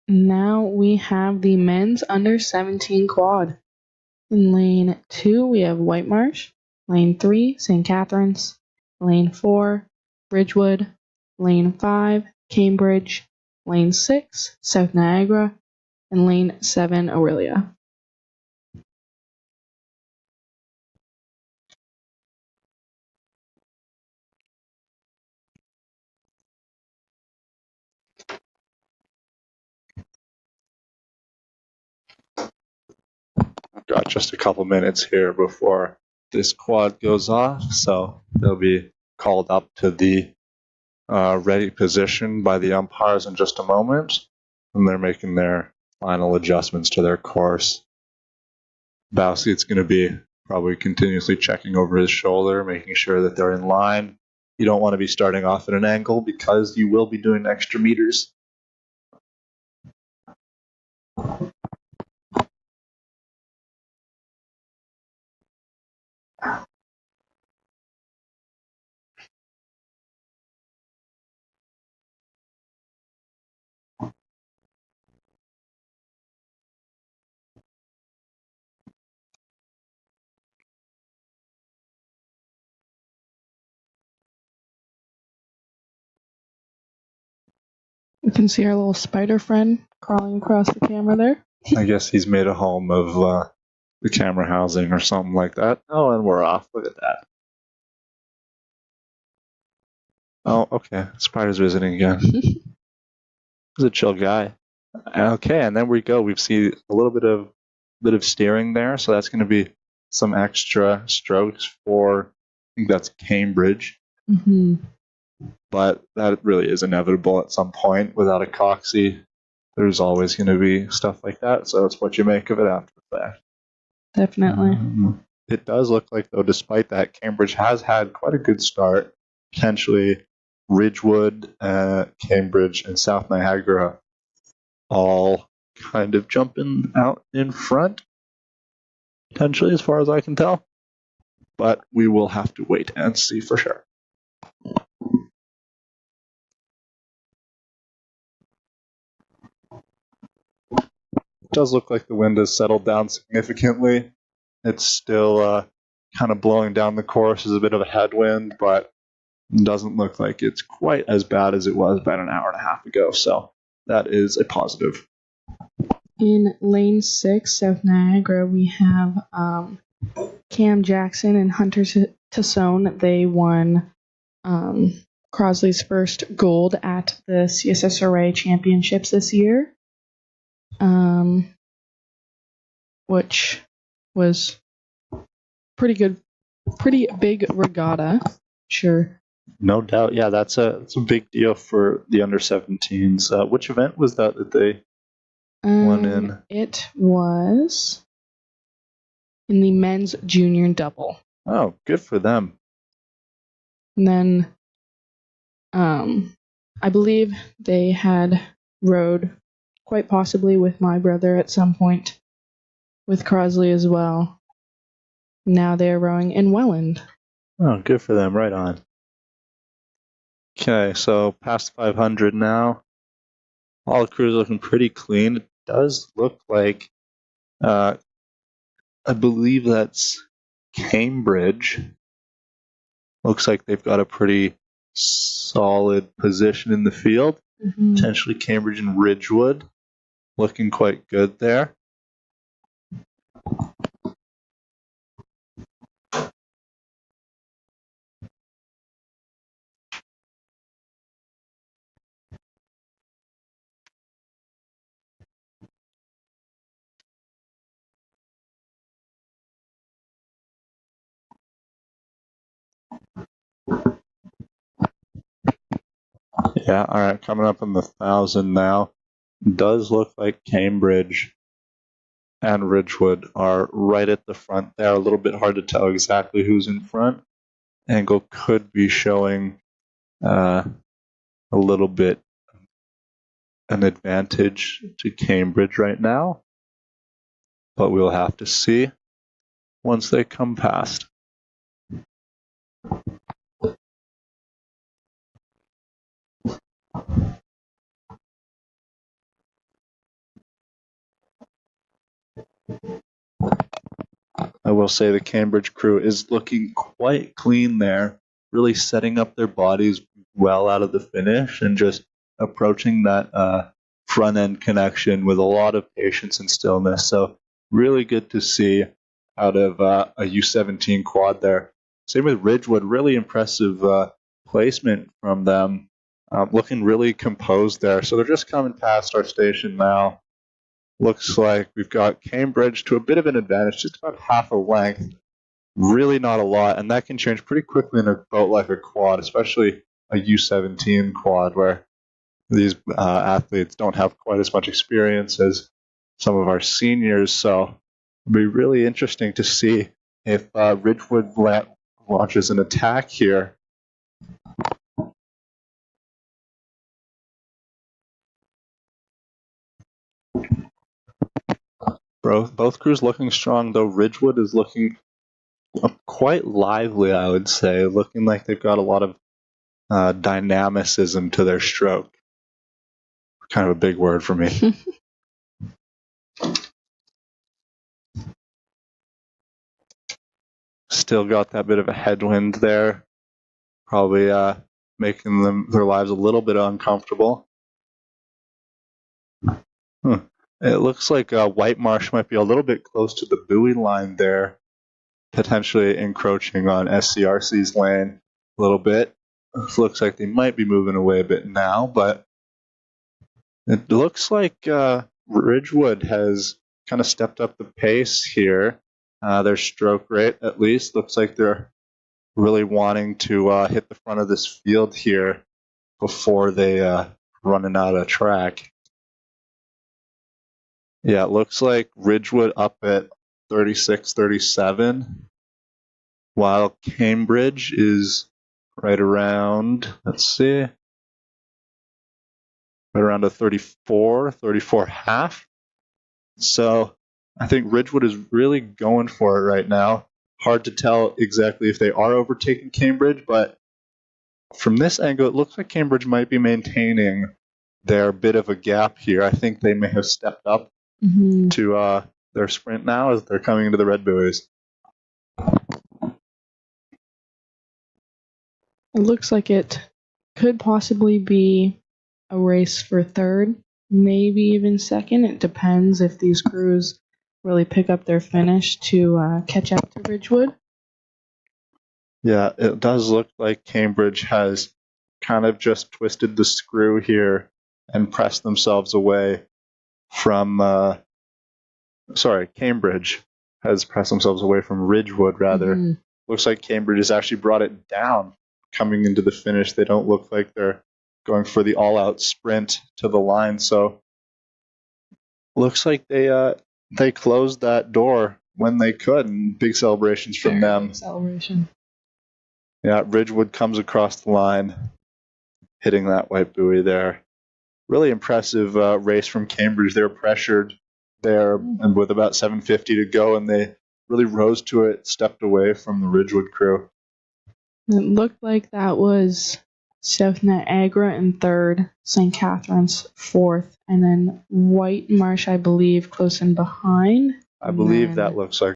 Now we have the men's under 17 quad. In lane 2, we have White Marsh. Lane 3, St. Catharines. Lane 4, Ridgewood. Lane 5, Cambridge. Lane 6, South Niagara. And lane 7, Aurelia. Got just a couple minutes here before this quad goes off, so they'll be called up to the ready position by the umpires in just a moment, and they're making their final adjustments to their course. Bowseat's going to be probably continuously checking over his shoulder, making sure that they're in line. You don't want to be starting off at an angle because you will be doing extra meters. We can see our little spider friend crawling across the camera there. I guess he's made a home of the camera housing or something like that. Oh, and we're off. Look at that. Oh, okay. Spider's visiting again. He's a chill guy. Okay, and then we go. We've seen a little bit of steering there, so that's going to be some extra strokes for, I think that's Cambridge. Mm-hmm. But that really is inevitable at some point. Without a Coxie, there's always going to be stuff like that, so it's what you make of it after the fact. Definitely. It does look like, though, despite that, Cambridge has had quite a good start. Potentially Ridgewood, Cambridge, and South Niagara all kind of jumping out in front, potentially, as far as I can tell. But we will have to wait and see for sure. It does look like the wind has settled down significantly. It's still kind of blowing down the course as a bit of a headwind, but it doesn't look like it's quite as bad as it was about an hour and a half ago. So that is a positive. In lane 6, South Niagara, we have Cam Jackson and Hunter Tassone. They won Crosley's first gold at the CSSRA Championships this year, which was pretty good, pretty big regatta. Sure. No doubt. Yeah, that's a big deal for the under 17s. Which event was that they won in? It was in the men's junior double. Oh, good for them. And then I believe they had rode quite possibly with my brother at some point with Crosley as well. Now they're rowing in Welland. Oh, good for them. Right on. Okay, so past 500 now. All the crews looking pretty clean. It does look like, I believe that's Cambridge. Looks like they've got a pretty solid position in the field. Mm-hmm. Potentially Cambridge and Ridgewood looking quite good there. Yeah, all right, coming up on the 1,000 now. Does look like Cambridge and Ridgewood are right at the front there. A little bit hard to tell exactly who's in front. Angle could be showing a little bit an advantage to Cambridge right now, but we'll have to see once they come past. will say the Cambridge crew is looking quite clean there, really setting up their bodies well out of the finish and just approaching that front end connection with a lot of patience and stillness. So really good to see out of a u17 quad there. Same with Ridgewood, really impressive placement from them, looking really composed there. So they're just coming past our station now. Looks like we've got Cambridge to a bit of an advantage, just about half a length. Really not a lot, and that can change pretty quickly in a boat like a quad, especially a u17 quad, where these athletes don't have quite as much experience as some of our seniors. So it'll be really interesting to see if Ridgewood launches an attack here. Both crews looking strong, though Ridgewood is looking quite lively, I would say, looking like they've got a lot of dynamicism to their stroke. Kind of a big word for me. Still got that bit of a headwind there, probably making their lives a little bit uncomfortable. It looks like White Marsh might be a little bit close to the buoy line there, potentially encroaching on SCRC's lane a little bit. It looks like they might be moving away a bit now, but it looks like Ridgewood has kind of stepped up the pace here. Their stroke rate, at least, looks like they're really wanting to hit the front of this field here before they run out of track. Yeah, it looks like Ridgewood up at 36-37, while Cambridge is right around, let's see, right around a 34 half. So I think Ridgewood is really going for it right now. Hard to tell exactly if they are overtaking Cambridge, but from this angle, it looks like Cambridge might be maintaining their bit of a gap here. I think they may have stepped up to their sprint now as they're coming into the red buoys. It looks like it could possibly be a race for third, maybe even second. It depends if these crews really pick up their finish to catch up to Ridgewood. Yeah, it does look like Cambridge has kind of just twisted the screw here and pressed themselves away from Cambridge has pressed themselves away from Ridgewood, rather. Looks like Cambridge has actually brought it down coming into the finish. They don't look like they're going for the all-out sprint to the line, so looks like they closed that door when they could, and big celebrations from them. Big celebration. Yeah, Ridgewood comes across the line, hitting that white buoy there. Really impressive race from Cambridge. They were pressured there and with about 7:50 to go, and they really rose to it, stepped away from the Ridgewood crew. It looked like that was South Niagara in third, St. Catharines fourth, and then White Marsh, I believe, close in behind. I believe that looks like